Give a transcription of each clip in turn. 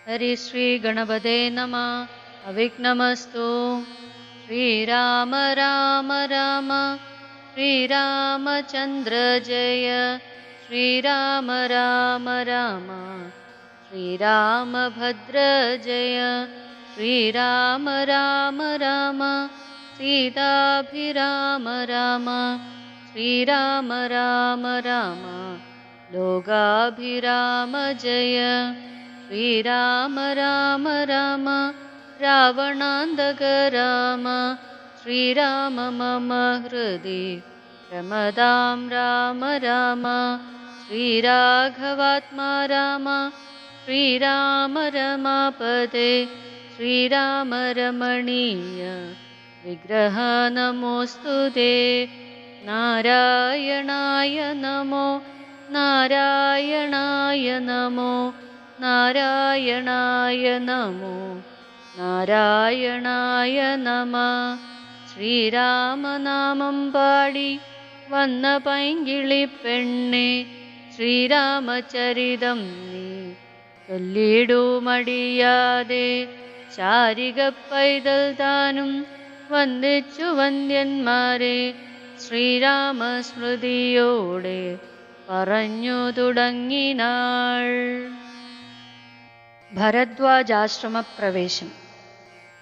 हरिश्री गणपते नमः। अविघ्नमस्तु। श्रीराम राम राम श्रीरामचन्द्र जय। श्रीराम राम राम श्रीरामभद्र जय। श्रीराम राम राम सीताभिराम राम। श्रीराम राम राम लोकाभिराम जय। श्रीराम राम राम रावणान्तक राम। श्रीराम मम हृदि प्रमदां राम राम। श्रीराघवात्मा राम। श्रीराम रमापते श्रीराम रमणीय विग्रह नमोऽस्तुते। नारायणाय नमो नारायणाय नमो नारायणाय नमो നാരായണായ നമ. ശ്രീരാമനാമം പാടി വന്ന പൈങ്കിളിപ്പെണ്ണെ ശ്രീരാമചരിതം നീ ചൊല്ലിടുമടിയാതെ. ശാരിക പൈതൽ താനും വന്ദിച്ചു വന്ദ്യന്മാരെ ശ്രീരാമസ്മൃതിയോടെ പറഞ്ഞു തുടങ്ങിനാൾ. ഭരദ്വാജാശ്രമപ്രവേശം.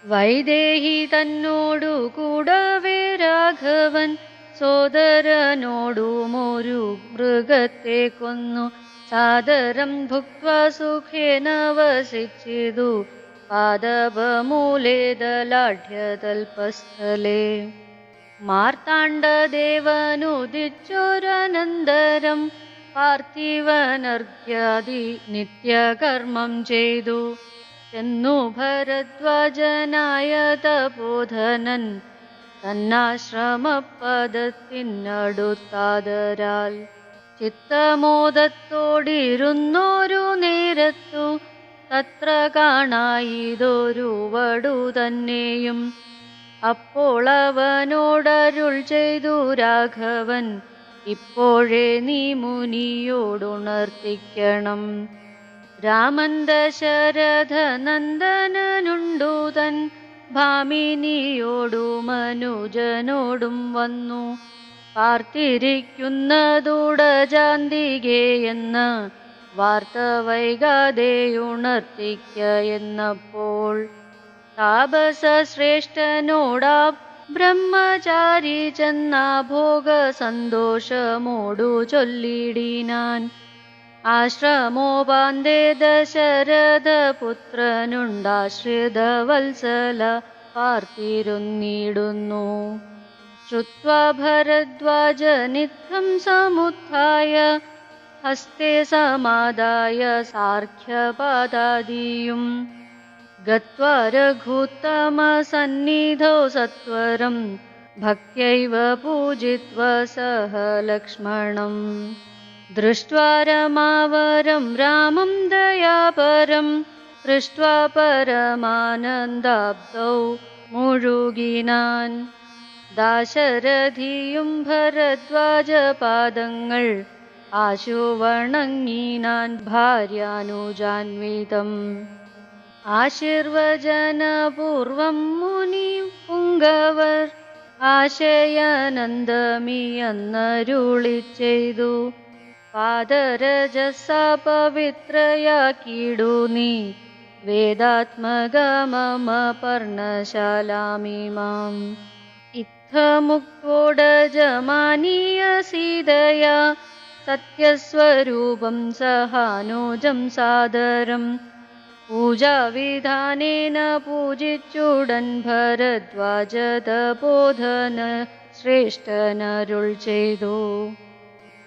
വൈദേഹി തന്നോടു കൂടവേ രാഘവൻ സോദരനോടുമൊരു മൃഗത്തെ കൊന്നു. സാദരം ഭുക്ത്വാ സുഖേന വസിച്ചിതു പാദപമൂലേ ദലാഢ്യതൽപസ്ഥലേ. മാർത്താണ്ഡദേവനുദിച്ചൊരനന്തരം പാർത്ഥിവനർഘ്യാദി നിത്യകർമ്മം ചെയ്തു. ചെന്നു ഭരദ്വാജനായ തപോധനൻ തന്നാശ്രമപദത്തിനടുത്താദരാൽ. ചിത്തമോദത്തോടിരുന്നോരു നേരത്തു തത്ര കാണായിതൊരു വടു തന്നെയും. അപ്പോൾ അവനോടരുൾ ചെയ്തു രാഘവൻ, ഇപ്പോഴേ നീ മുനിയോടുണർത്തിക്കണം. രാമൻ ദശരഥനന്ദനുണ്ടു തൻ ഭാമിനിയോടും മനുജനോടും വന്നു. പാർത്തിരിക്കുന്നതുടജാന്തികേ എന്ന വാർത്ത വൈകാതെ ഉണർത്തിക്ക എന്നപ്പോൾ. താപസശ്രേഷ്ഠനോടാ ബ്രഹ്മചാരി ചെന്നാ ഭോഗ സന്തോഷമോടു ചൊല്ലിടിനാൻ. ആശ്രമോപാന്തേ ദശരഥപുത്രനുണ്ടാശ്രിതവത്സല പാർത്തിരുന്നിടുന്നു. ശ്രുത്വാ ഭരദ്വാജനിത്യം സമുത്ഥായ ഹസ്തേ സമാദായ സാർഘ്യപാദാദിയും. ഗത്വാ രഘുത്തമസന്നിധൗ സത്വരം ഭക്ത്യൈവ പൂജിത്വാ സഹ ലക്ഷ്മണം. ദൃഷ്ട്വാ രമാവരം രാമം ദയാപരം ദൃഷ്ട്വാ പരമാനന്ദാബ്ദൗ മുഴുകിനാൻ. ദാശരഥിയും ഭരദ്വാജപാദങ്ങൾ ആശു വണങ്ങിനാൻ ഭാര്യാനുജാന്വിതം. ആശീർവചനപൂർവം മുനി പുങ്കവർ ആശയാനന്ദമിയെന്നരുളി ചെയ്തു. പാദരജസ പവിത്രയാക്കിടു നീ വേദാത്മകമമ പർണശാലാമിമാം. ഇത്തമുക്തോടജമാനീയ സീതയാ സത്യസ്വരൂപം സഹാനുജം സാദരം. പൂജാവിധാനേന പൂജിച്ചുടൻ ഭരദ്വാജതപോധന ശ്രേഷ്ഠനരുൾ ചെയ്തു.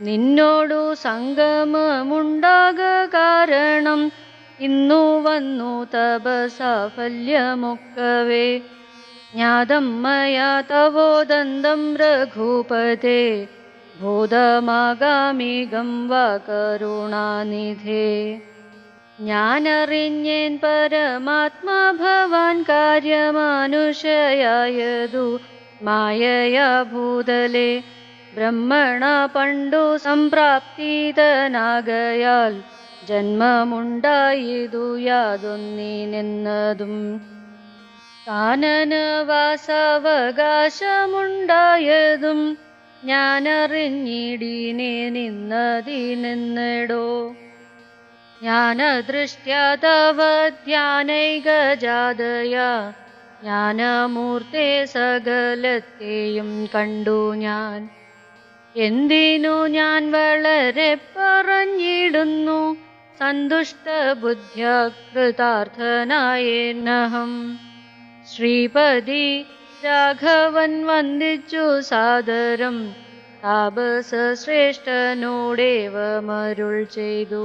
നിന്നോടു സംഗമമുണ്ടാക കാരണം ഇന്നു വന്നു തപസാഫല്യമൊക്കവേ. ജ്ഞാതം മയാ തവോദന്തം രഘുപതേ ഭൂതമാഗാമികം വാ കരുണാനിധേ. ഞാനറിഞ്ഞേൻ പരമാത്മാ ഭവാൻ കാര്യമാനുഷയായതു മായയാ ഭൂതലേ. ബ്രഹ്മണ പണ്ടു സംപ്രാപ്തീതനാകയാൽ ജന്മമുണ്ടായതു യാതൊന്നിനെന്നതും കാനനവാസാവകാശമുണ്ടായതും ഞാനറിഞ്ഞിടിനെ നിന്നതിനെന്നടോ ജ്ഞാനദൃഷ്ട്യാ തവ ധ്യാനൈകജാതയാ ജ്ഞാനമൂർത്തേ സകലത്തെയും കണ്ടു ഞാൻ എന്തിനു ഞാൻ വളരെ പറഞ്ഞിടുന്നു സന്തുഷ്ടബുദ്ധ്യാ കൃതാർത്ഥനായേനഹം ശ്രീപതി രാഘവൻ വന്ദിച്ചു സാദരം താപസശ്രേഷ്ഠനോടേവമരുൾ ചെയ്തു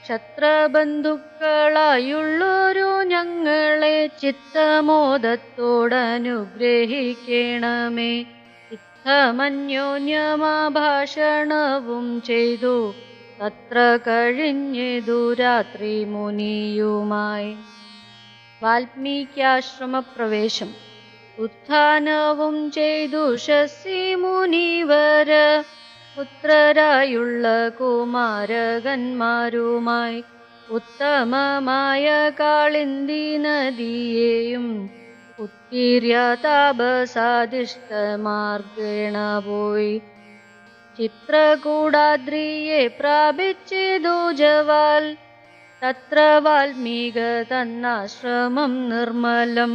ക്ഷത്രബന്ധുക്കളായുള്ളൊരു ഞങ്ങളെ ചിത്തമോദത്തോടനുഗ്രഹിക്കണമേ ഇത്തമന്യോന്യമാഭാഷണവും ചെയ്തു തത്ര കഴിഞ്ഞിതു രാത്രി മുനിയുമായി വാൽമീക്യാശ്രമപ്രവേശം ഉത്ഥാനവും ചെയ്തു ശശി മുനിവര പുത്രരായുള്ള കുമാരകന്മാരുമായി ഉത്തമമായ കാളിന്തി നദിയെയും ഉത്തീര്യ താപസാദിഷ്ടമാർഗേണ പോയി ചിത്രകൂടാദ്രിയെ പ്രാപിച്ചിതു ജവാൽ തത്ര വാൽമീക തന്നാശ്രമം നിർമ്മലം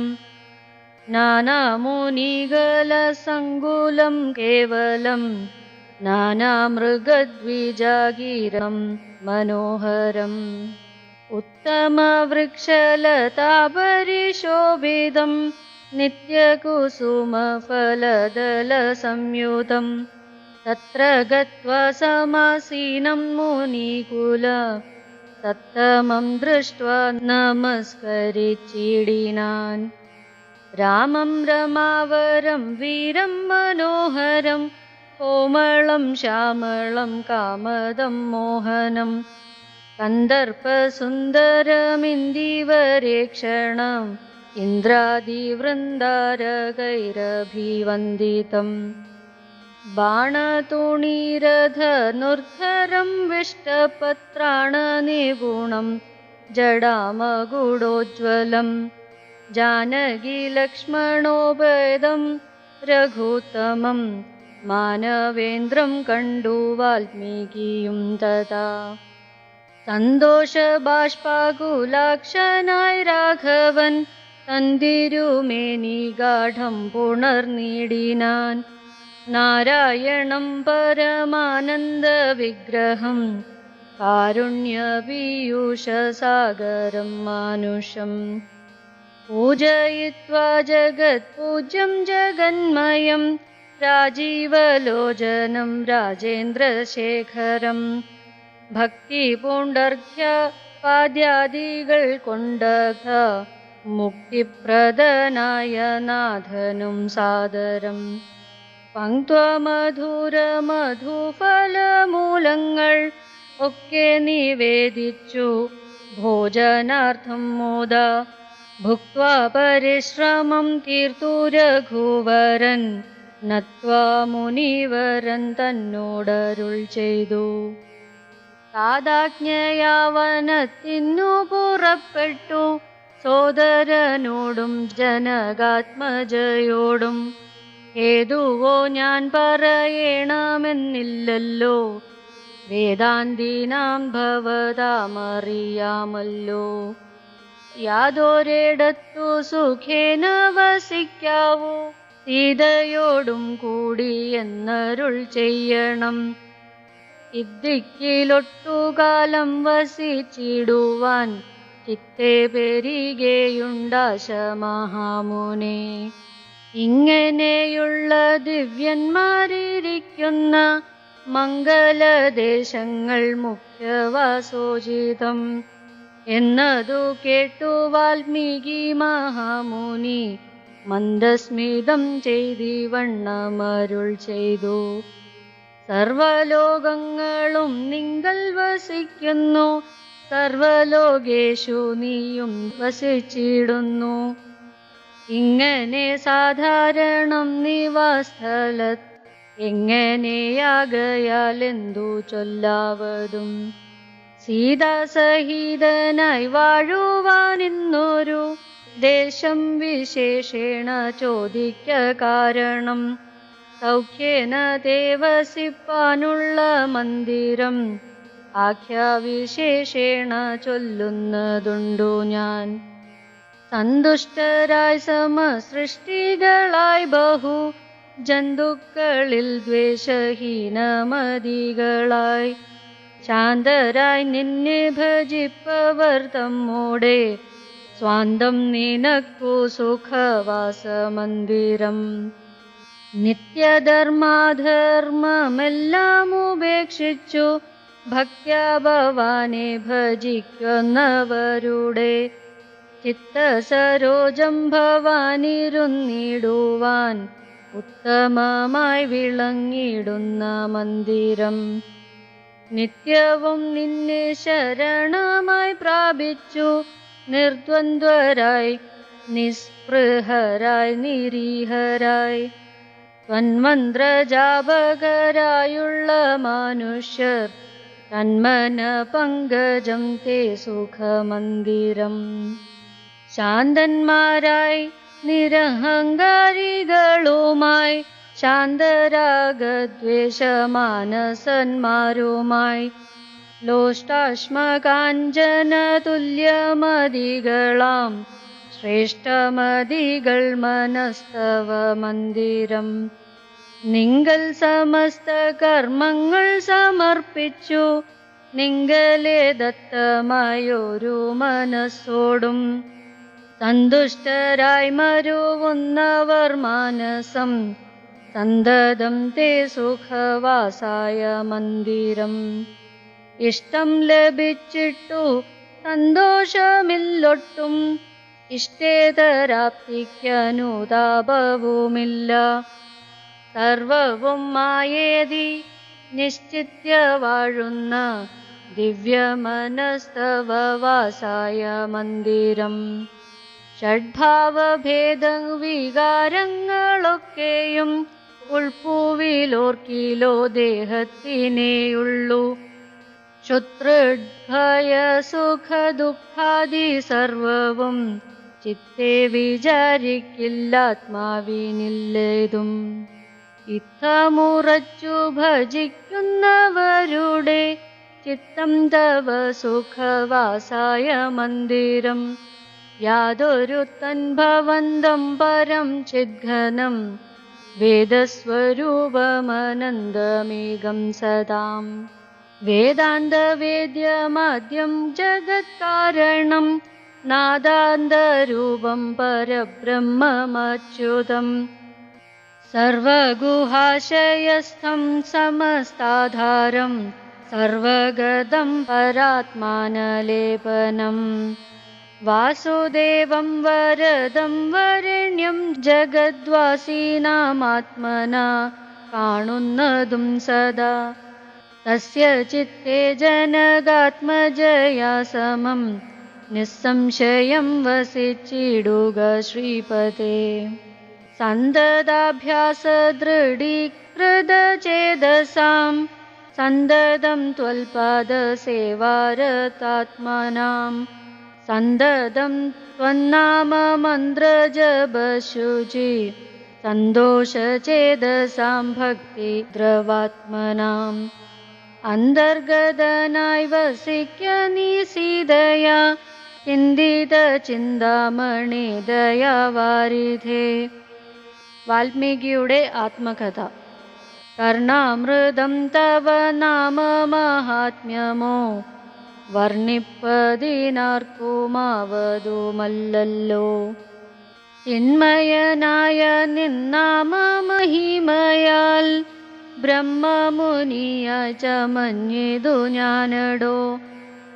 നാനാമുനിഗലസങ്കുലം കേവലം നാനാമൃഗദ്വിജാഗീരം മനോഹരം ഉത്തമവൃക്ഷലതാപരിശോഭിതം നിത്യകുസുമഫലദലസംയുതം തത്ര ഗത്വാ സമാസീനം മുനികുല സത്തമം ദൃഷ്ട്വാ നമസ്കരിച്ചിടിനാൻ രാമം രമാവരം വീരം മനോഹരം കോമളം ശ്യാമളം കാമദം മോഹനം കന്ദർപ്പസുന്ദരമിന്ദിവരേക്ഷണം ഇന്ദ്രാദിവൃന്ദാരകൈരഭിവന്ദിതം ബാണതൂണീരധനുർധരം വിഷ്ടപത്രാണനിപുണം ജടാമകുടോജ്വലം ജാനകീലക്ഷ്മണോപേതം രഘുത്തമം മാനവേന്ദ്രം കണ്ടു വാൽമീകിയും തഥാ സന്തോഷബാഷ്പാകുലാക്ഷനായി രാഘവൻ തന്തിരുമേനി ഗാഠം പുണർനീടിനാൻ നാരായണം പരമാനന്ദ വിഗ്രഹം കാരുണ്യപീയൂഷസാഗരം മാനുഷം പൂജയിത്വാ ജഗത്പൂജ്യം ജഗന്മയം രാജീവലോചനം രാജേന്ദ്രശേഖരം ഭക്തിപൂണ്ടർഘ്യ പാദ്യാദികൾ കൊണ്ടക മുക്തിപ്രദനായ നാഥനും സാദരം പങ്ക്വമധുരമധുഫലമൂലങ്ങൾ ഒക്കെ നിവേദിച്ചു ഭോജനാർത്ഥം മോദ ഭുക്വാ പരിശ്രമം തീർത്തു രഘുവരൻ നത്വാ മുനിവരൻ തന്നോടരുൾ ചെയ്തു താതാജ്ഞയാവനത്തിനു പുറപ്പെട്ടു സോദരനോടും ജനകാത്മജയോടും ഹേതുവോ ഞാൻ പറയണമെന്നില്ലല്ലോ വേദാന്തീനാം ഭവതാമറിയാമല്ലോ യാതൊരിടത്തു സുഖേന വസിക്കാവൂ സീതയോടും കൂടി എന്നരുൾ ചെയ്യണം ഇദ്ദിക്കിലൊട്ടുകാലം വസിച്ചിടുവാൻ ചിത്തെ പെരികെയുണ്ടാശ മഹാമുനെ ഇങ്ങനെയുള്ള ദിവ്യന്മാരിരിക്കുന്ന മംഗലദേശങ്ങൾ മുഖ്യവാസോചിതം എന്നതു കേട്ടു വാൽമീകി മഹാമുനി മന്ദസ്മിതം ചെയ്തിവണ്ണമരുൾ ചെയ്തു സർവലോകങ്ങളും നിങ്ങൾ വസിക്കുന്നു സർവലോകേഷു നീയും വസിച്ചിടുന്നു ഇങ്ങനെ സാധാരണം നിവാസ്ഥലത്ത് എങ്ങനെയാകയാൽ എന്തു ചൊല്ലാവതും സീതാസഹിതനായി വാഴുവാനിന്നൊരു ദേശം വിശേഷേണ ചോദിക്ക കാരണം. സൗഖ്യേന ദേവസിപ്പാനുള്ള മന്ദിരം ആഖ്യാവിശേഷേണ ചൊല്ലുന്നതുണ്ടു ഞാൻ. സന്തുഷ്ടരായി സമസൃഷ്ടികളായി ബഹു ജന്തുക്കളിൽ ദ്വേഷഹീനമതികളായി ശാന്തരായി നിന്നെ ഭജിപ്പവർ തമ്മൂടെ സ്വാന്തം നിനക്കു സുഖവാസമന്ദിരം. നിത്യധർമാധർമ്മമെല്ലാം ഉപേക്ഷിച്ചു ഭക്ത്യാ ഭവാനെ ഭജിക്കുന്നവരുടെ ചിത്തസരോജം ഭവാനിരുന്നിടുവാൻ ഉത്തമമായി വിളങ്ങിടുന്ന മന്ദിരം. നിത്യവും നിന്നെ ശരണമായി പ്രാപിച്ചു നിർദ്വന്ദ്വരായി നിസ്പൃഹരായി നിരീഹരായി ത്വന്മന്ത്രജാപകരായുള്ള മനുഷ്യർ തന്മന പങ്കജം തേ സുഖമന്ദിരം. ശാന്തന്മാരായി നിരഹങ്കാരികളുമായി ശാന്തരാഗദ്വേഷമാനസന്മാരുമായി ലോഷ്ടാശ്മകാഞ്ചന തുല്യമതികളാം ശ്രേഷ്ഠമതികൾ മനസ്തവ മന്ദിരം. നിങ്കൽ സമസ്ത കർമ്മങ്ങൾ സമർപ്പിച്ചു നിങ്കലെ ദത്തമായൊരു മനസ്സോടും സന്തുഷ്ടരായി മരുവുന്നവർ മാനസം സന്തതം തേ സുഖവാസായ മന്ദിരം. ഇഷ്ടം ലഭിച്ചിട്ടു സന്തോഷമില്ലൊട്ടും ഇഷ്ടേതരാപ്തിക്കനുതാപവുമില്ല. സർവവും മായേതി നിശ്ചിത്യ വാഴുന്ന ദിവ്യമനസ്തവ വാസായ മന്ദിരം. ഷഡ്ഭാവഭേദ വികാരങ്ങളൊക്കെയും ഉൾപ്പൂവിലോർക്കിലോ ദേഹത്തിനേയുള്ളൂ. ശുത്രഭയ സുഖ ദുഃഖാദി സർവവും ചിത്തെ വിചാരിക്കില്ലാത്മാവിനില്ലേതും. ഇത്തമുറച്ചു ഭജിക്കുന്നവരുടെ ചിത്തം തവ സുഖവാസായ മന്ദിരം. യാതൊരു തൻഭവന്തം പരം ചിദ്ഘനം വേദസ്വരൂപമനന്തമേകം സദാം. വേദാന്തവേദ്യമാദ്യം ജഗത്കാരണം നാദാന്തരൂപം പരബ്രഹ്മമച്യുതം. സർവഗുഹാശയസ്ഥം സമസ്താധാരം സർവഗതം പരാത്മാനലേപനം. വാസുദേവം വരദം വരണ്യം ജഗദ്വാസീനാമാത്മനാ കാണുന്നതും സദാ. തസ്യ ചിത്തേ ജനകാത്മജയാ സമം നിസ്സംശയം വസിച്ചിടുക ശ്രീപതേ. സന്തതാഭ്യാസദൃഢീകൃതചേതസാം സന്തതം ത്വൽപാദസേവാരതാത്മനാം. സന്തതം ത്വന്നാമമന്ത്രജപശുചി സന്തോഷചേതസാം ഭക്തിദ്രവാത്മനാം. അന്തർഗതനായി വസിക്ക നീ സീതയാ ചിന്തിത ചിന്താമണി ദയാവാരിധേ. വാൽമീകിയുടെ ആത്മകഥ. കർണാമൃതം തവ നാമ മഹാത്മ്യമോ വർണ്ണിപ്പതിനാർക്കുമാവതുമല്ലല്ലോ. ചിന്മയനായ നിന്നാമ മഹിമയാൽ ബ്രഹ്മമുനിയ ചമഞ്ഞിതു ഞാനടോ.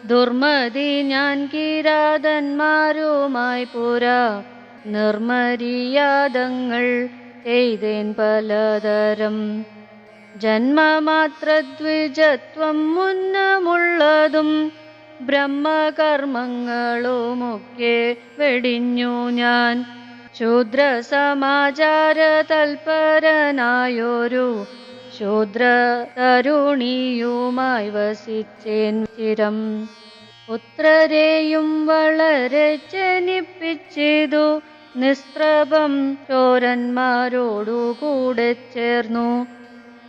ദുർമതി ഞാൻ കിരാതന്മാരുമായി പുരാ നിർമര്യാദങ്ങൾ ചെയ്തേൻ പലതരം. ജന്മമാത്രദ്വിജത്വം മുന്നമുള്ളതും ബ്രഹ്മകർമ്മങ്ങളുമൊക്കെ വെടിഞ്ഞു ഞാൻ. ശൂദ്രസമാചാര തൽപരനായൊരു ശൂദ്ര തരുണിയുമായി വസിച്ചേൻ ചിരം. പുത്രരെയും വളരെ ജനിപ്പിച്ചിതു, നിസ്ത്രപം ചോരന്മാരോടുകൂടെ ചേർന്നു.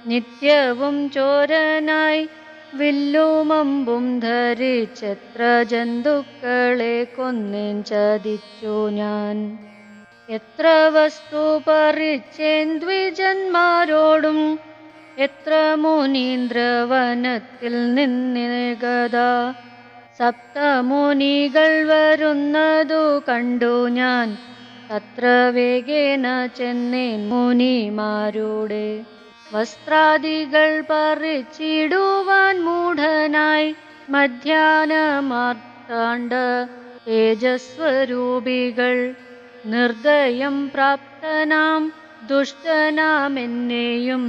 നിത്യവും ചോരനായി വില്ലുമമ്പും ധരിച്ചെത്ര ജന്തുക്കളെ കൊന്നേൻ ചതിച്ചു ഞാൻ. എത്ര വസ്തു പറിച്ചേൻ ദ്വിജന്മാരോടും, എത്ര മുനീന്ദ്രവനത്തിൽ നിന്നേകദാ. സപ്തമുനികൾ വരുന്നതു കണ്ടു ഞാൻ, തത്ര വേഗേന ചെന്നേൻ മുനിമാരുടെ. വസ്ത്രാദികൾ പറിച്ചിടുവാൻ മൂഢനായി, മധ്യാഹ്നമാർത്താണ്ഡ തേജസ്വരൂപികൾ. നിർദ്ദയം പ്രാപ്തനാം ദുഷ്ടനാമെന്നെയും,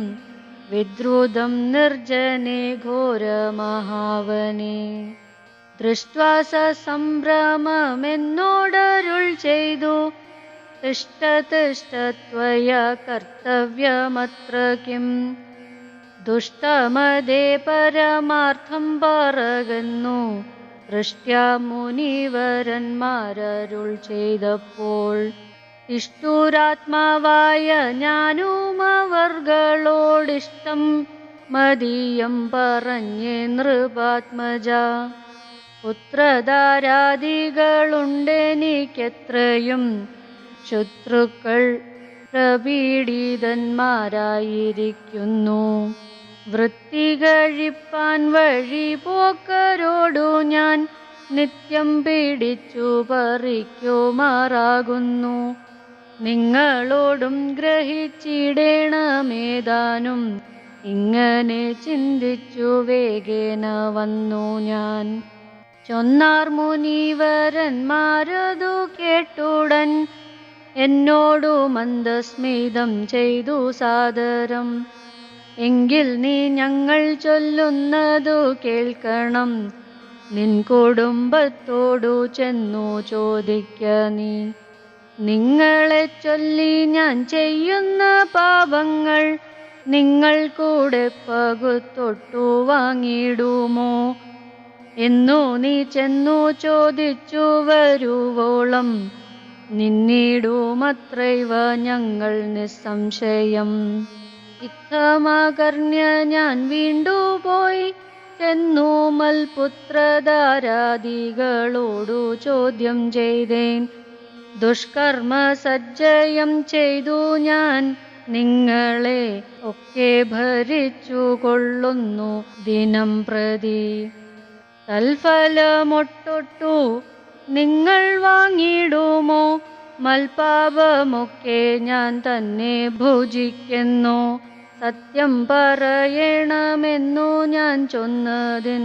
വിദ്രുതം നിർജനെ ഘോരമഹാവനെ. ദൃഷ്ട്വാ സസംഭ്രമമെന്നോടരുൾ ചെയ്തു, തിഷ്ഠ തിഷ്ഠ ത്വയാ കർത്തവ്യമത്ര കിം. ദുഷ്ടമതേ പരമാർത്ഥം പറകുന്നു, ദൃഷ്ട്യാ മുനിവരന്മാരരുൾ ചെയ്തപ്പോൾ. ഇഷ്ടൂരാത്മാവായ ഞാനുമവർകളോടിഷ്ടം മതീയം പറഞ്ഞേ നൃപാത്മജ. പുത്രധാരാദികളുണ്ടെനിക്കെത്രയും, ശത്രുക്കൾ പ്രപീഡിതന്മാരായിരിക്കുന്നു. വൃത്തി കഴിപ്പാൻ വഴി പോക്കരോടു ഞാൻ, നിത്യം പിടിച്ചു പറിക്കുമാറാകുന്നു. നിങ്ങളോടും ഗ്രഹിച്ചിടേണമേതാനും, ഇങ്ങനെ ചിന്തിച്ചു വേഗേന വന്നു ഞാൻ. ചൊന്നാർ മുനീവരന്മാരതു കേട്ടുടൻ, എന്നോടു മന്ദസ്മിതം ചെയ്തു സാദരം. എങ്കിൽ നീ ഞങ്ങൾ ചൊല്ലുന്നതു കേൾക്കണം, നിൻ കുടുംബത്തോടു ചെന്നു ചോദിക്ക നീ. നിങ്ങളെ ചൊല്ലി ഞാൻ ചെയ്യുന്ന പാപങ്ങൾ, നിങ്ങൾ കൂടെ പകുത്തൊട്ടു വാങ്ങിടുമോ എന്നു നീ ചെന്നു ചോദിച്ചു വരുവോളം, നിന്നിടുമത്രൈവ ഞങ്ങൾ നിസ്സംശയം. ഇത്തമാകർണ്യ ഞാൻ വീണ്ടുപോയി ചെന്നു മൽപുത്രധാരാദികളോടു ചോദ്യം ചെയ്തേൻ. ദുഷ്കർമ്മ സജ്ജയം ചെയ്തു ഞാൻ, നിങ്ങളെ ഒക്കെ ഭരിച്ചു കൊള്ളുന്നു ദിനം പ്രതി. തൽഫലമൊട്ടൊട്ടു നിങ്ങൾ വാങ്ങിടുമോ, മൽപാപമൊക്കെ ഞാൻ തന്നെ ഭുജിക്കുന്നു. സത്യം പറയണമെന്നു ഞാൻ ചൊന്നതിൻ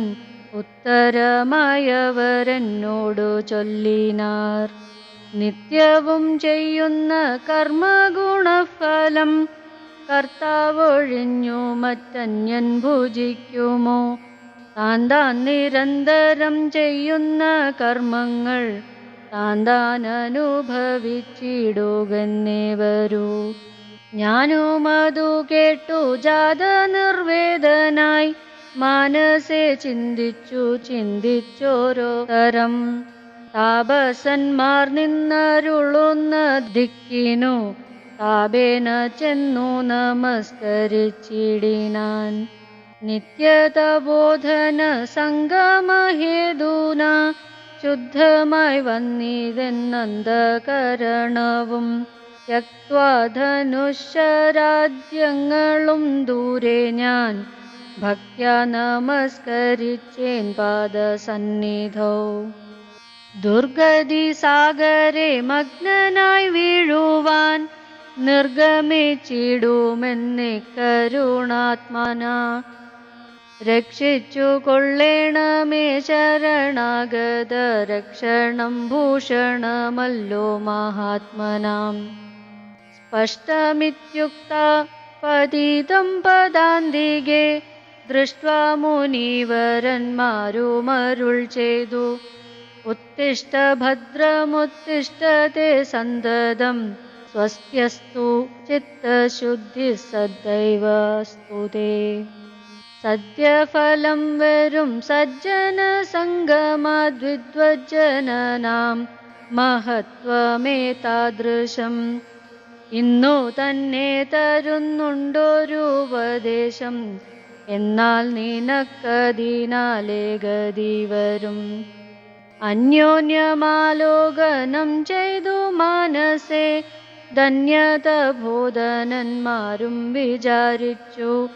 ഉത്തരമായവരെന്നോടു ചൊല്ലിനാർ. നിത്യവും ചെയ്യുന്ന കർമ്മഗുണഫലം, കർത്താവൊഴിഞ്ഞു മറ്റന്യൻ ഭുജിക്കുമോ. താൻ നിരന്തരം ചെയ്യുന്ന കർമ്മങ്ങൾ, താൻ അനുഭവിച്ചിടുകന്നേ വരൂ. ഞാനും അതു കേട്ടു ജാത നിർവേദനായി, മാനസേ ചിന്തിച്ചോരോ തരം. താപസന്മാർ നിന്നരുളുന്ന ദിക്കിനു, താപേന ചെന്നു നമസ്കരിച്ചിടിനാൻ. നിത്യതബോധന സംഗമഹേതുന, ശുദ്ധമായി വന്നിതെന്നന്തകരണവും. ത്യക്ത്വാ ധനുഷരാദ്യങ്ങളും ദൂരെ ഞാൻ, ഭക്ത്യാ നമസ്കരിച്ചേൻ പാദസന്നിധൗ. ദുർഗതി സാഗരെ മഗ്നനായി വീഴുവാൻ, നിർഗമിച്ചിടുമെന്നെ കരുണാത്മനാ. രക്ഷിച്ചു കൊള്ളേണമേ ശരണാഗത രക്ഷണം ഭൂഷണമല്ലോ മഹാത്മനാം. സ്പഷ്ടമിത്യുക്ത പതിതം പദാന്തികെ, ദൃഷ്ട്വാ മുനീവരന്മാരുമരുൾ ചെയ്തു. ഉത്തിഷ്ഠ ഭദ്രമുത്തിഷ്ഠത്തെ സന്തതം, സ്വസ്ത്യസ്തു ചിത്തശുദ്ധി സദൈവസ്തു തേ. സദ്യഫലം വരും സജ്ജന സംഗമാദ്വിദ്വജ്ജനാം മഹത്വമേതാദൃശം. ഇന്നു തന്നെ തരുന്നുണ്ടൊരു ഉപദേശം, എന്നാൽ നിനക്കതിനാലേ ഗതി വരും. അന്യോന്യമാലോകനം ചെയ്തു മനസ്സേ ധന്യത ബോധനന്മാരും വിചാരിച്ചു.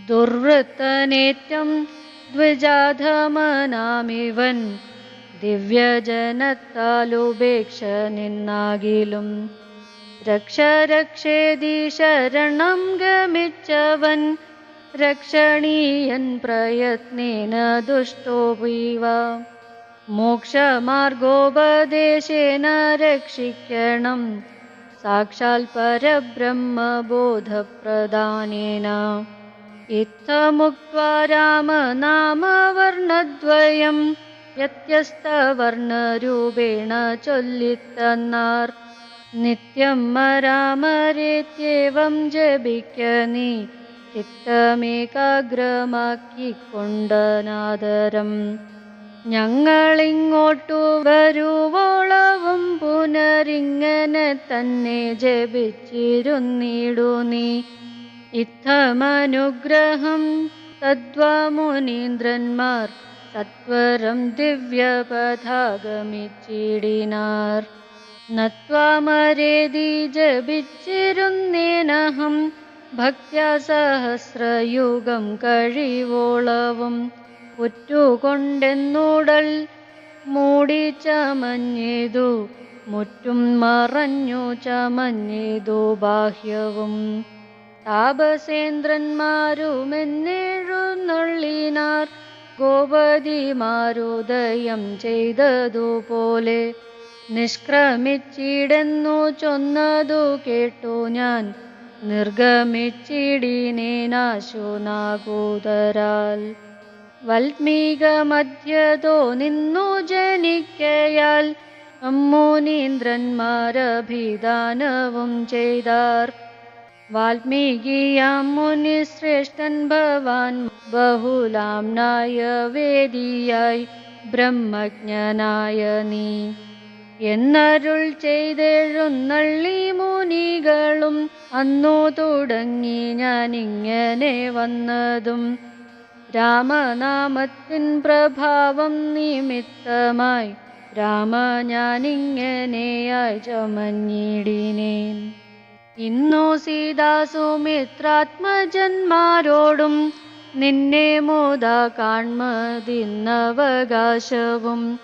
ദുർവൃത്തനേറ്റം ദ്വിജാധമനാമിവൻ ദിവ്യജനത്താലുപേക്ഷ നിന്നാകിലും. രക്ഷ രക്ഷേതി ശരണം ഗമിച്ചവൻ രക്ഷണീയൻ പ്രയത്നേന ദുഷ്ടോപീവ. മോക്ഷമാർഗോപദേശേന രക്ഷിക്കണം സാക്ഷാൽ പരബ്രഹ്മബോധപ്രദാനേന. ഇത്തമുക്ത്വാ രാമനാമവർണ്ണദ്വയം വ്യത്യസ്തവർണ്ണരൂപേണ ചൊല്ലിത്തന്നാർ. നിത്യം രാമരേത്യേവം ജപിക്ക നീ ചിത്തമേകാഗ്രമാക്കിക്കൊണ്ടനാദരം. ഞങ്ങളിങ്ങോട്ടു വരുവോളവും പുനരിങ്ങനെ തന്നെ ജപിച്ചിരുന്നിടു നീ. ഇത്തമനുഗ്രഹം തദ്വാമുനീന്ദ്രന്മാർ സത്വരം ദിവ്യപഥാഗമിച്ചിടിനാർ. നത്വാമരേതി ജപിച്ചിരുന്നേനഹം ഭക്ത്യാ സഹസ്രയുഗം കഴിവോളവും. ഉറ്റുകൊണ്ടെന്നുടൽ മൂടി ചമഞ്ഞേതു മുറ്റും മറഞ്ഞു ചമഞ്ഞേതു ബാഹ്യവും. താപസേന്ദ്രന്മാരുമെന്നെഴുന്നള്ളിനാർ ഗോപതിമാരുദയം ചെയ്തതുപോലെ. നിഷ്ക്രമിച്ചിടെന്നു ചൊന്നതു കേട്ടു ഞാൻ നിർഗമിച്ചിടിനേനാശുനാകൂതരാൽ. വൽമീക മധ്യതോ നിന്നു ജനിക്കയാൽ അമ്മുനീന്ദ്രന്മാരഭിദാനവും ചെയ്താർ. വാൽമീകിയാം മുനിശ്രേഷ്ഠൻ ഭവാൻ ബഹുലാംനായ വേദിയായി ബ്രഹ്മജ്ഞനായ നീ എന്നരുൾ ചെയ്തെഴുന്നള്ളി മുനികളും. അന്നു തുടങ്ങി ഞാനിങ്ങനെ വന്നതും രാമനാമത്തിൻ പ്രഭാവം നിമിത്തമായി രാമ ഞാനിങ്ങനെയായി ചമഞ്ഞിടിനേൻ. ഇന്നു സീതാസുമിത്രാത്മജന്മാരോടും നിന്നെ മുതാ കാൺമതിന്നവകാശവും.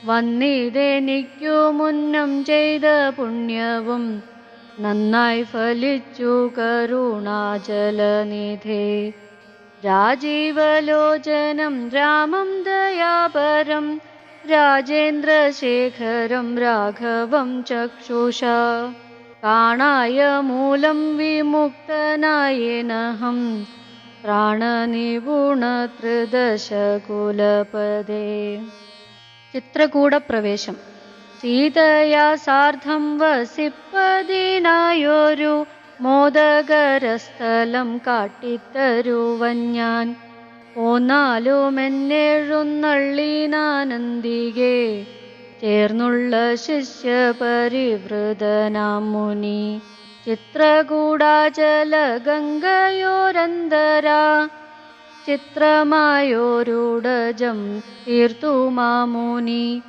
വന്നിതെനിക്കു മുന്നം ചെയ്ത പുണ്യവും നന്നായി ഫലിച്ചു കരുണാചലനിധേ. രാജീവലോചനം രാമം ദയാപരം രാജേന്ദ്രശേഖരം രാഘവം ചക്ഷുഷാ. കാണായ മൂലം വിമുക്തനായേനഹം പ്രാണനിപുണ ത്രിദശകുലപദേ. ചിത്രകൂടപ്രവേശം. സീതയാ സാർദ്ധം വസിപ്പതിനായൊരു മോദകരസ്ഥലം കാട്ടിത്തരുവൻ ഞാൻ. പോന്നാലുമെന്നെഴുന്നള്ളിനാനന്ദികെ ചേർന്നുള്ള ശിഷ്യപരിവൃതനാം മുനി. ചിത്രകൂടാചല ഗംഗയോരന്തരാ ചിത്രമായോരുടജം തീർത്തു മാമുനി.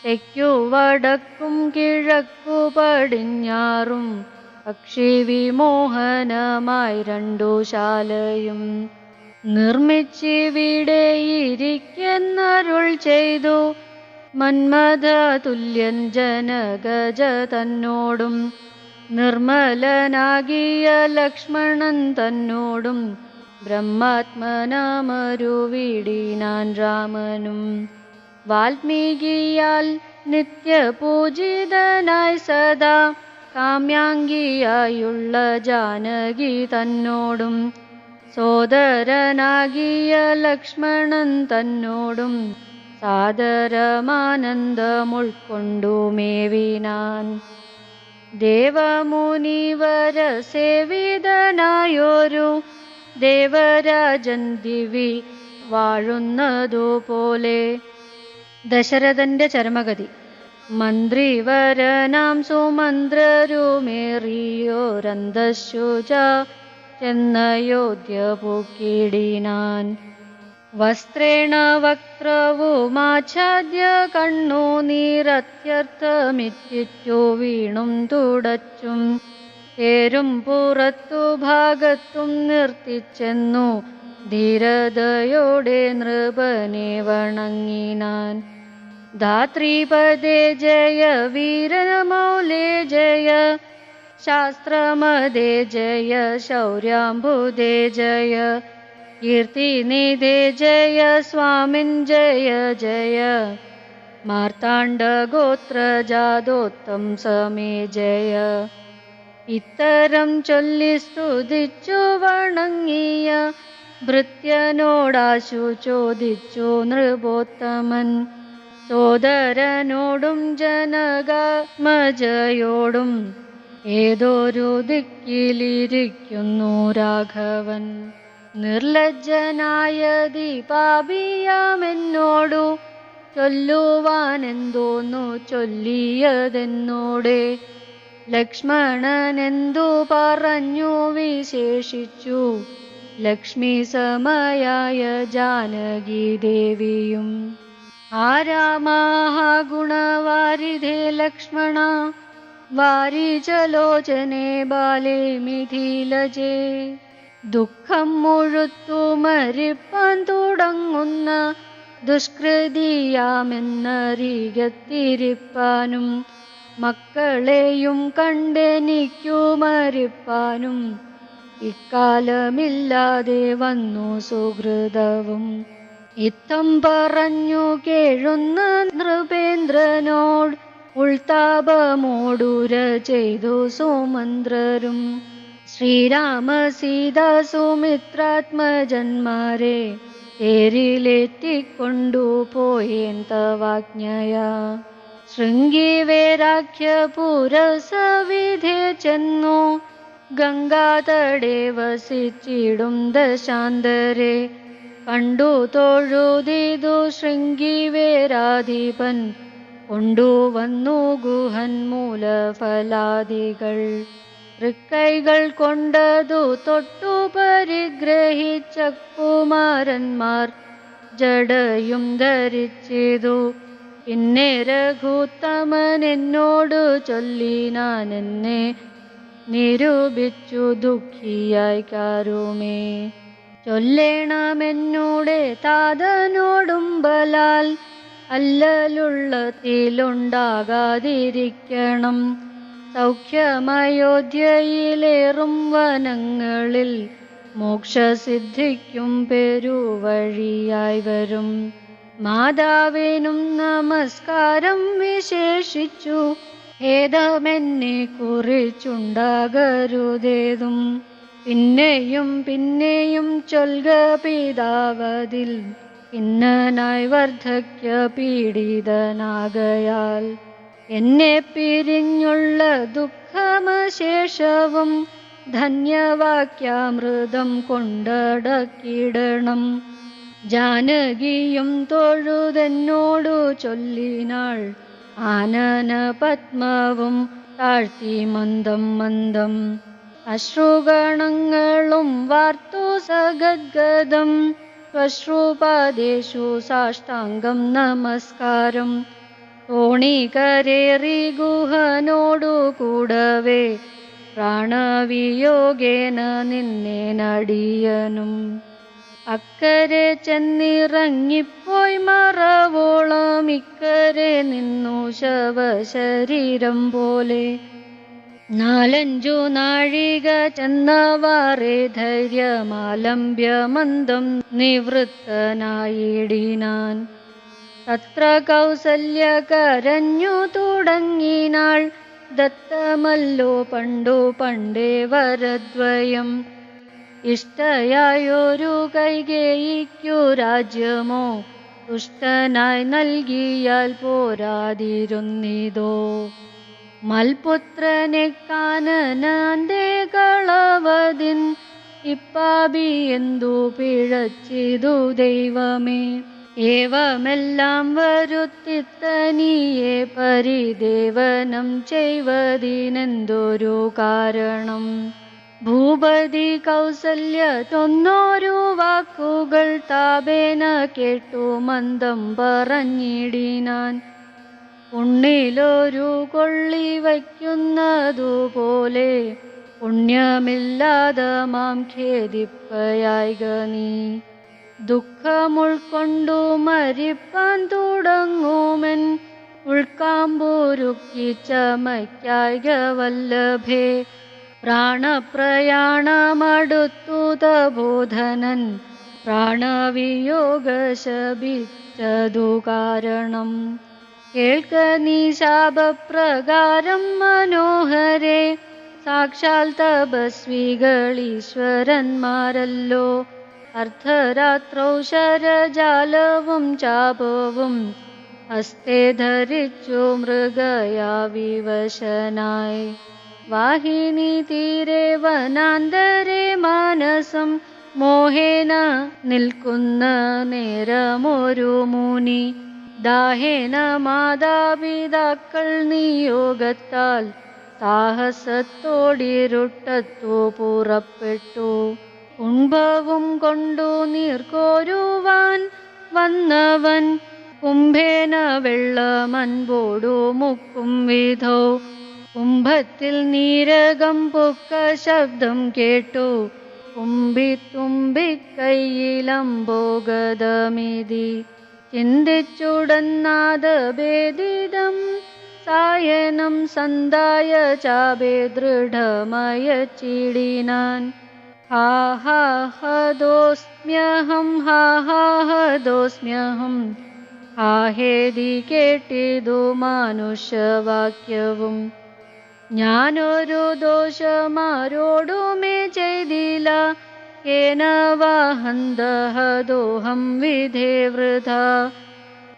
തെക്കു വടക്കും കിഴക്കു പടിഞ്ഞാറും പക്ഷി വിമോഹനമായി രണ്ടു ശാലയും നിർമ്മിച്ചിവിടെ ഇരിക്കുന്നരുൾ ചെയ്തു. മന്മഥ തുല്യൻ ജനഗജ തന്നോടും നിർമ്മലനാകിയ ലക്ഷ്മണൻ തന്നോടും ബ്രഹ്മാത്മനാമരുവിടിനാൻ രാമനും. വാൽമീകിയാൽ നിത്യപൂജിതനായി സദാ കാമ്യാംഗിയായുള്ള ജാനകി തന്നോടും സോദരനാകിയ ലക്ഷ്മണൻ തന്നോടും സാദരമാനന്ദമുൾക്കൊണ്ടു മേവിനാൻ. ദേവമുനിവര സേവിതനായൊരു ദേവരാജൻ ദിവി വാഴുന്നതുപോലെ. ദശരഥന്റെ ചരമഗതി. മന്ത്രിവരനാം സുമന്ത്രരുമേറിയോരന്തശുച ചെന്നയോധ്യ പൂക്കിടിനാൻ. വസ്ത്രേണ വക്ത്രവുമാച്ഛാദ്യ കണ്ണുനീരത്യർത്ഥമിറ്റിറ്റു വീണും തുടച്ചും തേരും പുറത്തു ഭാഗത്തും നിർത്തിച്ചെന്നു ധീരതയോടെ നൃപനെ വണങ്ങിനാൻ. ധാത്രീപദേ ജയ വീരമൗലേ ജയ ശാസ്ത്രമദേ ജയ ശൗര്യാംബുദേ ജയ കീർത്തിനിധേ ജയ സ്വാമിൻ ജയ ജയ മാർത്താണ്ഡഗോത്രജാതോത്തം സമേ ജയ. ഇത്തരം ചൊല്ലി സ്തുതിച്ചു വണങ്ങിയ ഭൃത്യനോടാശു ചോദിച്ചു നൃപോത്തമൻ. സോദരനോടും ജനകാത്മജയോടും ഏതൊരു ദിക്കിലിരിക്കുന്നു രാഘവൻ. നിർലജ്ജനായ ദീപാപിയാമെന്നോടു ചൊല്ലുവാനെന്തോന്നു ചൊല്ലിയതെന്നോടെ. ലക്ഷ്മണനെന്തു പറഞ്ഞു വിശേഷിച്ചു ലക്ഷ്മി സമയായ ജാനകി ദേവിയും. ആരാമഹാഗുണവാരിധേ ലക്ഷ്മണ വാരിജലോചനെ ബാലേ മിഥിലജേ. ദുഃഖം മുഴുത്തു മരിപ്പാൻ തുടങ്ങുന്ന ദുഷ്കൃതിയാമെന്നരികത്തിരിപ്പാനും മക്കളെയും കണ്ടെനിക്കു മരിപ്പാനും ഇക്കാലമില്ലാതെ വന്നു സുഹൃതവും. ഇത്തം പറഞ്ഞു കേഴുന്ന നൃപേന്ദ്രനോട് ഉൾതാപമോടുര ചെയ്തു സുമന്ത്രരും. ശ്രീരാമ സീതാ സുമിത്രാത്മജന്മാരെ തേരിലേറ്റിക്കൊണ്ടു പോയേൻ തവാജ്ഞയാ. ശൃംഗിവേരാഖ്യപുരസവിധേ ചെന്നു ഗംഗാതടേ വസിച്ചിടും ദശാന്തരെ. കണ്ടു തൊഴുതിതു ശൃംഗിവേരാധിപൻ കൊണ്ടുവന്നു ഗുഹൻ മൂലഫലാദികൾ. തൃക്കൈകൾ കൊണ്ടതു തൊട്ടു പരിഗ്രഹിച്ച കുമാരന്മാർ ജടയും ധരിച്ചിതു. പിന്നെ രഘുത്തമൻ എന്നോടു ചൊല്ലിനാൻ എന്നെ നിരൂപിച്ചു ദുഃഖിയായി കാരുമേ. ചൊല്ലേണമെന്നൂടെ താതനോടും ബലാൽ അല്ലലുള്ളതിലുണ്ടാകാതിരിക്കണം. സൗഖ്യമയോധ്യയിലേറും വനങ്ങളിൽ മോക്ഷസിദ്ധിക്കും പെരുവഴിയായി വരും. മാതാവിനും നമസ്കാരം വിശേഷിച്ചു ഖേദമെന്നെ കുറിച്ചുണ്ടാകരുതേതും. പിന്നെയും പിന്നെയും ചൊൽക പിതാവതിൽ ഇന്നനായി വാർദ്ധക്യ പീഡിതനാകയാൽ. എന്നെ പിരിഞ്ഞുള്ള ദുഃഖമശേഷവും ധന്യവാക്യാമൃതം കൊണ്ടടക്കിടണം. ജാനകിയും തൊഴുതെന്നോടു ചൊല്ലിനാൾ ആനന പത്മവും താഴ്ത്തി മന്ദം മന്ദം. അശ്രുഗണങ്ങളും വാർത്തു സഗദ്ഗദം ശ്വശ്രുപാദേഷു സാഷ്ടാംഗം നമസ്കാരം. തോണികരേറി ഗുഹനോടു കൂടവേ പ്രാണവിയോഗേന നിന്നേനടിയനും. അക്കരെ ചെന്നിറങ്ങിപ്പോയി മറവോളം ഇക്കരെ നിന്നു ശവശരീരം പോലെ. 4-5 നാഴിക ചെന്നവാറേ ധൈര്യമാലംബ്യ മന്ദം നിവൃത്തനായിടിനാൻ. തത്ര കൗസല്യ കരഞ്ഞു തുടങ്ങിനാൾ ദത്തമല്ലോ പണ്ടു പണ്ടേ വരദ്വയം. ഇഷ്ടയായൊരു കൈകേയിക്കു രാജ്യമോ തുഷ്ടനായി നൽകിയാൽ പോരാതിരുന്നിതോ. മൽപുത്രനെ കാനനാന്റെ കളവതിൻ ഇപ്പാപി എന്തു പിഴച്ചിതു ദൈവമേ. ഏവമെല്ലാം വരുത്തിത്തനിയെ പരിദേവനം ചെയ്വതിനെന്തൊരു കാരണം. ഭൂപതി കൗസല്യ ചൊന്നോരു വാക്കുകൾ താപേന കേട്ടു മന്ദം പറഞ്ഞിടിനാൻ. ഉണ്ണിലൊരു കൊള്ളി വയ്ക്കുന്നതുപോലെ പുണ്യമില്ലാതെ മാം ഖേദിപ്പയായിക നീ. ദുഃഖമുൾക്കൊണ്ടു മരിപ്പാൻ തുടങ്ങുമെൻ ഉൾക്കാമ്പുരുക്കി ചമയ്ക്കായിക വല്ലഭേ. പ്രാണപ്രയാണമടുത്തുത ബോധനൻ പ്രാണവിയോഗ ശപിച്ചതു കാരണം. കേൾക്ക നീ ശാപപ്രകാരം മനോഹരെ, സാക്ഷാൽ തപസ്വികളീശ്വരന്മാരല്ലോ. അർദ്ധരാത്രൗ ശരജാലവും ചാപവും ഹസ്തേ ധരിച്ചു മൃഗയാ വിവശനായി. വാഹിനി തീരെ വനാന്തരെ മാനസം മോഹേന നിൽക്കുന്ന നേരമൊരു മുനി. ദാഹേന മാതാപിതാക്കൾ നിയോഗത്താൽ സാഹസത്തോടിരുട്ടത്തു പുറപ്പെട്ടു. കുംഭവും കൊണ്ടു നീർക്കോരുവാൻ വന്നവൻ കുംഭേന വെള്ളമൻപോടു മുക്കും വിധോ. കുംഭത്തിൽ നീരകം പൊക്ക ശബ്ദം കേട്ടു കുമ്പിത്തുമ്പിക്കൈയിലംബോഗതമിതി. ചിന്തിച്ചുടന്നാദഭേദിതം സായനം സന്ധായ ചാപേ ദൃഢമയച്ചിടിനാൻ. ഹാ ഹാ ഹദോസ്മ്യഹം ഹാ ഹാ ഹദോസ്മ്യഹം. ഹാ ഹേതി കേട്ടിതു മാനുഷവാക്യവും. ഞാനൊരു ദോഷമാരോടുമേ ചെയ്തില്ല, കേന വാഹന്തഹദോഹം വിധേ വൃഥാ.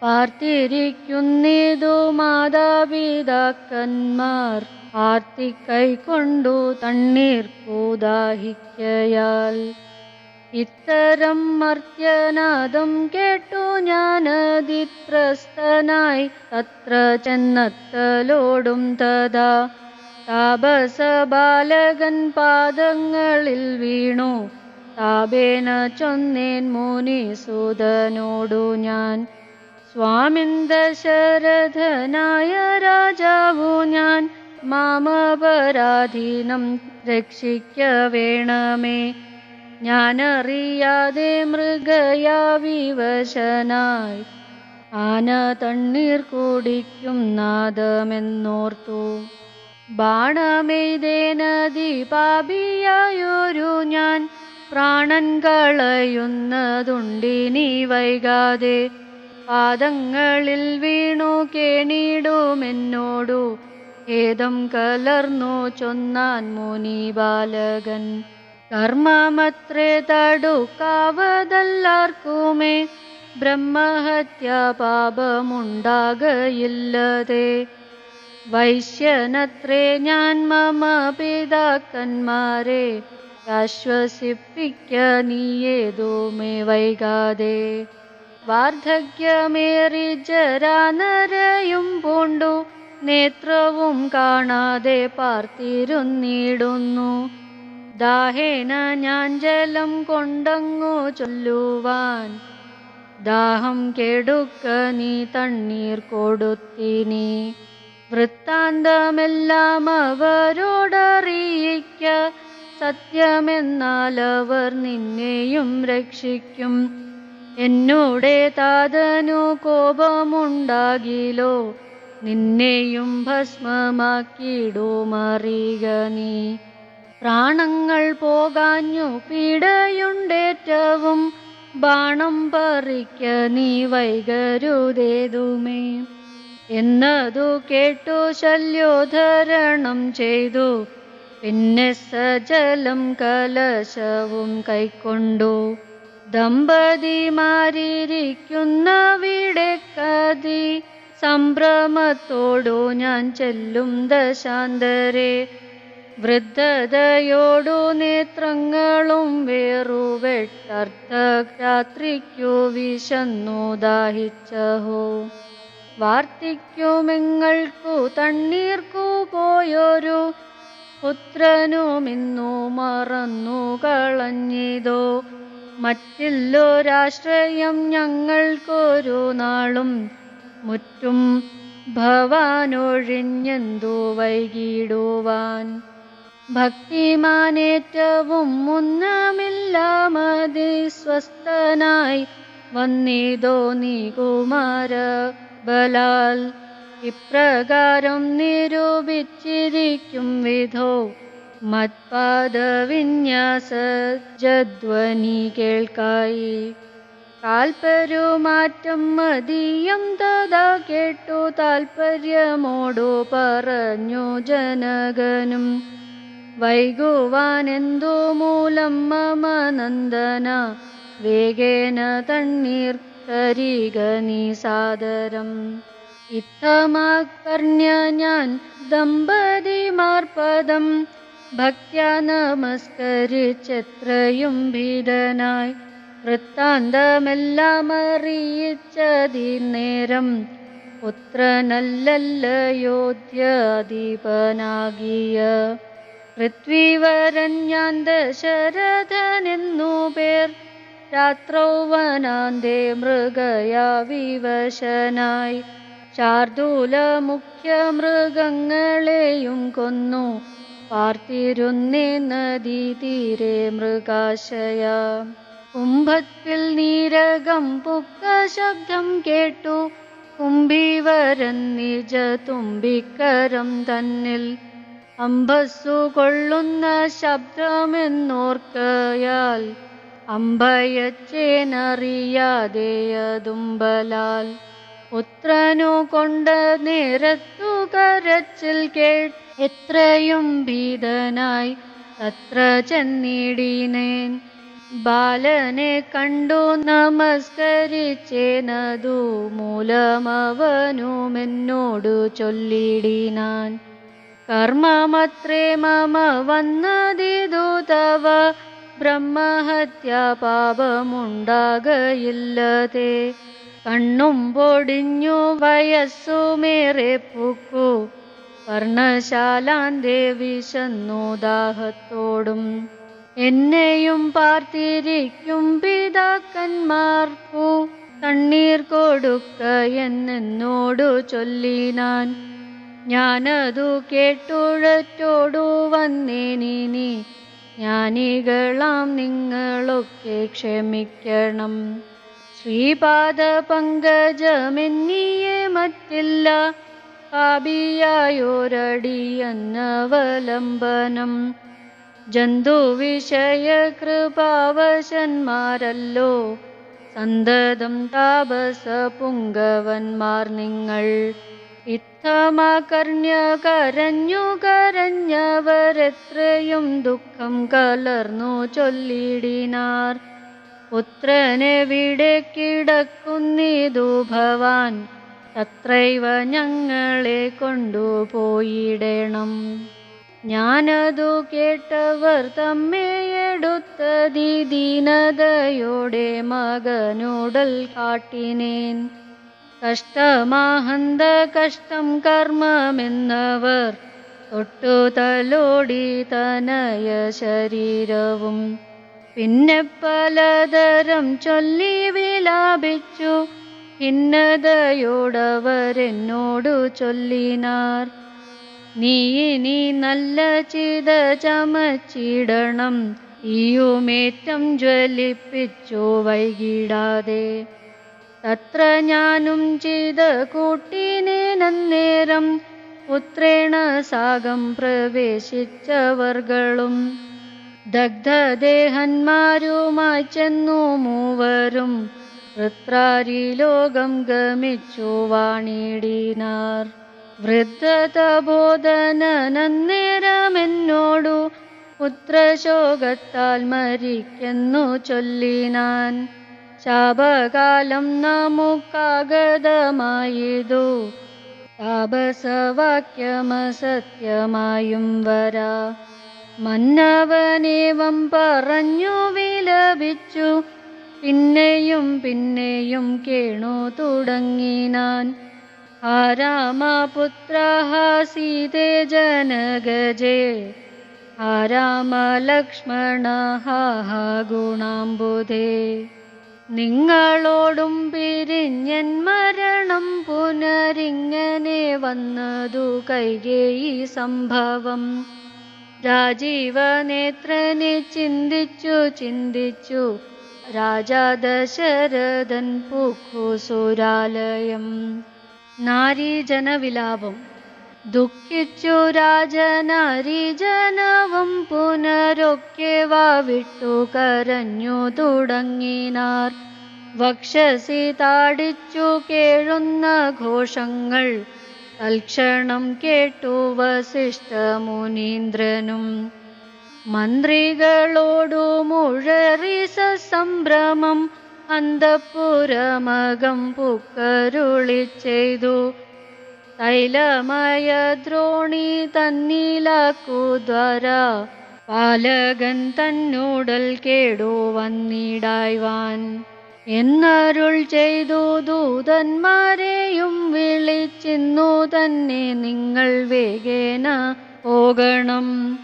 പാർത്തിരിക്കുന്നിതു മാതാപിതാക്കന്മാർ ആർത്തിക്കൈക്കൊണ്ടു തണ്ണീർ കൂദാഹിക്കയാൽ. ഇത്തരം മർത്യനാദം കേട്ടു ഞാനതിത്രസ്തനായി തത്ര ചെന്നത്തലോടും തഥാ. താപസബാലകൻ പാദങ്ങളിൽ വീണു താപേന ചൊന്നേൻ മുനിസുതനോടു ഞാൻ. സ്വാമിൻ ദശരഥനായ രാജാവു ഞാൻ, മാമപരാധീനം രക്ഷിക്ക വേണമേ. ഞാനറിയാതെ മൃഗയാ വിവശനായി ആന തണ്ണീർ കുടിക്കും നാദമെന്നോർത്തു. ബാണമെയ്തേനതി പാപിയായൊരു ഞാൻ പ്രാണൻ കളയുന്നതുണ്ടിനി വൈകാതെ. പാദങ്ങളിൽ വീണു കേണിടുമെന്നോടു ഖേദം കലർന്നു ചൊന്നാൻ മുനി ബാലകൻ. കർമ്മമത്രേ തടുക്കാവതല്ലാർക്കുമേ, ബ്രഹ്മഹത്യാ പാപമുണ്ടാകയില്ലതേ. വൈശ്യനത്രേ ഞാൻ മമ പിതാക്കന്മാരെ, ആശ്വസിപ്പിക്ക നീയേതുമേ വൈകാതെ. വാർദ്ധക്യമേറി ജരാനരയും പൂണ്ടു നേത്രവും കാണാതെ പാർത്തിരുന്നിടുന്നു. ദാഹേന ഞാൻ ജലം കൊണ്ടങ്ങു ചൊല്ലുവാൻ, ദാഹം കെടുക്ക നീ തണ്ണീർ കൊടുത്തിനി. വൃത്താന്തമെല്ലാം അവരോടറിയിക്ക, സത്യമെന്നാൽ അവർ നിന്നെയും രക്ഷിക്കും. എന്നോടെ താതനു കോപമുണ്ടാകിലോ, നിന്നെയും ഭസ്മമാക്കിടുമറിക നീ. പ്രാണങ്ങൾ പോകാഞ്ഞു പീഡയുണ്ടേറ്റവും, ബാണം പറിക്ക നീ വൈകരുതേതുമേ. എന്നതു കേട്ടു ശല്യോധരണം ചെയ്തു, പിന്നെ സജലം കലശവും കൈക്കൊണ്ടു. ദമ്പതിമാരിയ്ക്കുന്നവിടെ കതി സംഭ്രമത്തോടു ഞാൻ ചെല്ലും ദശാന്തരെ. വൃദ്ധതയോടു നേത്രങ്ങളും വേറുവെട്ടർദ്ധരാത്രിക്കു വിശന്നു ദാഹിച്ചഹോ. വാർദ്ധക്യമെങ്ങൾക്കു തണ്ണീർക്കു പോയൊരു പുത്രനുമിന്നു മറന്നു കളഞ്ഞിതോ. മറ്റില്ലൊരാശ്രയം ഞങ്ങൾക്കൊരു നാളും മുറ്റും ഭവാനൊഴിഞ്ഞെന്തു വൈകിടുവാൻ. ഭക്തിമാനേറ്റവും മുന്നമില്ലാമതിസ്വസ്ഥനായി വന്നിതോ നീ കുമാര ബലാൽ. ഇപ്രകാരം നിരൂപിച്ചിരിക്കും വിധോ മത്പാദവിന്യാസജധ്വനി കേൾക്കായി. കാൽപെരുമാറ്റം മതീയം തഥാ കേട്ടു താൽപര്യമോടു പറഞ്ഞു ജനകനും. വൈകുവാനെന്തു മൂലം മമ നന്ദന വേഗേന തണ്ണീർ തരിക നീ സാദരം. ഇത്തമാകർണ്യ ഞാൻ ദമ്പതിമാർപദം ഭക്ത്യാ നമസ്കരിച്ചെത്രയും ഭീതനായി. വൃത്താന്തമെല്ലാം അറിയിച്ചതിന്നേരം പുത്രനല്ലയോധ്യാധിപനാകിയ പൃഥ്വീവരൻ ഞാൻ ദശരഥനെന്നു പേർ. രാത്രൗ വനാന്തേ മൃഗയാ വിവശനായി ശാർദൂല മുഖ്യ മൃഗങ്ങളെയും കൊന്നു പാർത്തിരുന്നേ നദീതീരെ മൃഗാശയ. കുംഭത്തിൽ നീരകം പുക്ക ശബ്ദം കേട്ടു കുംഭീവരൻ നിജ തുമ്പിക്കരം തന്നിൽ. അമ്പസ്സു കൊള്ളുന്ന ശബ്ദമെന്നോർക്കയാൽ അമ്പയച്ചേനറിയാതെയതുമ്പലാൽ. പുത്രനു കൊണ്ട നേരത്തു കരച്ചിൽ കേട്ട് എത്രയും ഭീതനായി തത്ര ചെന്നിടിനേൻ. ബാലനെ കണ്ടു നമസ്കരിച്ചേനതു മൂലമവനുമെന്നോടു ചൊല്ലിടിനാൻ. കർമ്മമത്രേ മമ വന്നതിതു തവ ബ്രഹ്മഹത്യാ പാപമുണ്ടാകയില്ലതേ. കണ്ണും പൊടിഞ്ഞു വയസ്സുമേറെ പൂക്കു വർണ്ണശാലാന്തേ വിശന്നു ദാഹത്തോടും. എന്നെയും പാർത്തിരിക്കും പിതാക്കന്മാർക്കു തണ്ണീർ കൊടുക്ക എന്നോടു ചൊല്ലിനാൻ. ഞാനതു കേട്ടുഴറ്റോടു വന്നേനിനി ജ്ഞാനികളാം നിങ്ങളൊക്കെ ക്ഷമിക്കണം. ശ്രീപാദ പങ്കജമെന്നിയെ മറ്റില്ല പാപിയായൊരടിയന്നവലംബനം. ജന്തുവിഷയ കൃപാവശന്മാരല്ലോ സന്തതം താപസ പുങ്കവന്മാർ നിങ്ങൾ. ഇത്തമാകർണ്യ കരഞ്ഞു കരഞ്ഞവരെത്രയും ദുഃഖം കലർന്നു ചൊല്ലിടിനാർ. പുത്രനെവിടെ കിടക്കുന്നിതു ഭവാൻ തത്രൈവ ഞങ്ങളെ കൊണ്ടുപോയിടണം. ഞാനതു കേട്ടവർ തമ്മെയെടുത്തതി ദീനതയോടെ മകനോടൽ കാട്ടിനേൻ. കഷ്ടമാഹന്ത കഷ്ടം കർമ്മമെന്നവർ തൊട്ടു തലോടി തനയ ശരീരവും. പിന്നെ പലതരം ചൊല്ലി വിലാപിച്ചു ഭിന്നതയോടവരെന്നോടു ചൊല്ലിനാർ. നീ ഇനി നല്ല ചിത ചമച്ചിടണം ഈയുമേറ്റം ജ്വലിപ്പിച്ചു വൈകിടാതെ. തത്ര ഞാനും ചിത കൂട്ടിനേനന്നേരം പുത്രേണ സാഗം പ്രവേശിച്ചവർകളും. ദഗ്ധദേഹന്മാരുമായി ചെന്നു മൂവരും വൃത്രാരിലോകം ഗമിച്ചു വാണിടിനാർ. വൃദ്ധതബോധനന്നേരമെന്നോടു പുത്രശോകത്താൽ മരിക്കെന്നു ചൊല്ലിനാൻ. ശാപകാലം നമുക്കാഗതമായതു താപസവാക്യമസത്യമായും വരാ. മന്നവനേവം പറഞ്ഞു വിലപിച്ചു പിന്നെയും പിന്നെയും കേണു തുടങ്ങിനാൻ. ആ രാമപുത്ര സീതേ ജനഗജേ ആ രാമലക്ഷ്മണ ഗുണാംബുധേ. നിങ്ങളോടും പിരിഞ്ഞൻ മരണം പുനരിങ്ങനെ വന്നതു കൈകേയി സംഭവം. രാജീവനേത്രനെ ചിന്തിച്ചു ചിന്തിച്ചു രാജാ ദശരഥൻ പൂക്കു സുരാലയം. നാരീജനവിലാപം. ദുഃഖിച്ചു രാജനാരീജനവും പുനരൊക്കെ വാവിട്ടു കരഞ്ഞു തുടങ്ങിനാർ. വക്ഷസി താടിച്ചു കേഴുന്ന ഘോഷങ്ങൾ തൽക്ഷണം കേട്ടു വസിഷ്ഠമുനീന്ദ്രനും. മന്ത്രികളോടു മുഴറി സസംഭ്രമം അന്തഃപുരമകം പുക്കരുളി ചെയ്തു. തൈലമയ ദ്രോണി തന്നിലാക്കുദ്വാര പാലകൻ തന്നൂടൽ കേടു വന്നിടായ്വാൻ എന്നരുൾ ചെയ്തു. ദൂതന്മാരെയും വിളിച്ചിന്നു തന്നെ നിങ്ങൾ വേഗേന പോകണം.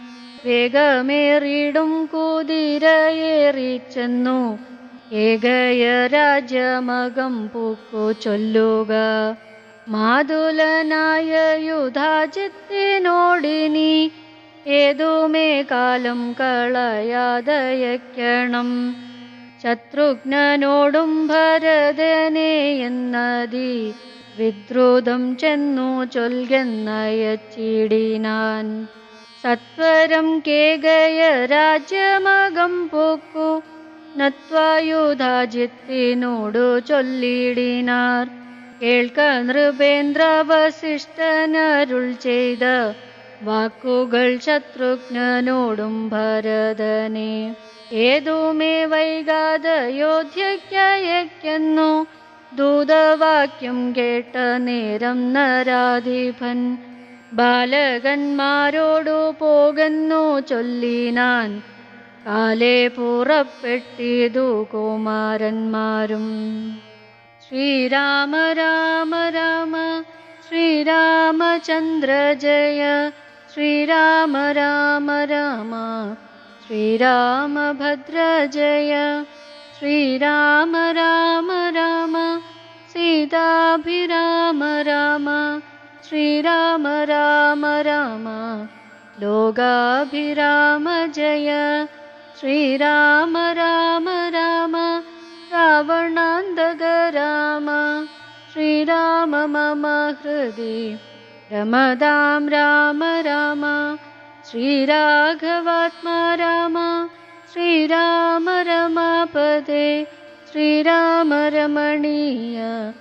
വേഗമേറിടും കുതിരയേറിച്ചെന്നു ഏകയ രാജ്യമകം പൂക്കു ചൊല്ലുക. മാതുലനായ യുധാജിത്തിനോടിനി ഏതുമേ കാലം കളയാതയക്കണം. ശത്രുഘ്നനോടും ഭരതനെ എന്നതി വിദ്രുതം ചെന്നു ചൊൽകെന്നയച്ചിടിനാൻ. സത്വരം കേകയ രാജ്യമകം പൂക്കു നത്വായുധാജിത്തിനോടു ചൊല്ലിടിനാർ. കേൾക്ക നൃപേന്ദ്ര വസിഷ്ഠനരുൾ ചെയ്ത വാക്കുകൾ ശത്രുഘ്നനോടും ഭരതനെ. ഏതുമേ വൈകാതയോധ്യയ്ക്കയക്കുന്നു ദൂതവാക്യം കേട്ട നേരം നരാധിപൻ ബാലകന്മാരോടു പോകുന്നു ചൊല്ലിനാൻ. കാലേ പുറപ്പെട്ടിതു കുമാരന്മാരും. ശ്രീരാമ രാമ രാമ ശ്രീരാമചന്ദ്ര ജയ. ശ്രീരാമ രാമ രാമ ശ്രീരാമഭദ്ര ജയ. ശ്രീരാമ രാമ രാമ സീതാഭിരാമ രാമ. ശ്രീരാമ രാമ രാമ ലോകാഭിരാമ ജയ. ശ്രീരാമ രാമ രാമ രാവണാന്തക രാമ. ശ്രീരാമ മമ ഹൃദി രമതാം രാമ രാമ. ശ്രീരാഘവാത്മാ രാമ. ശ്രീരാമ രമാപദേ. ശ്രീരാമ രമണീയ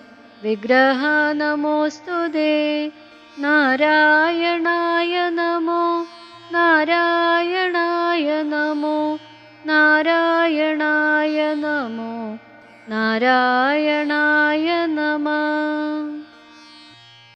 വിഗ്രഹ നമോസ്തുതേ. നാരായണായ നമോ നാരായണായ നമോ നാരായണായ നമോ നാരായണായ നമഃ.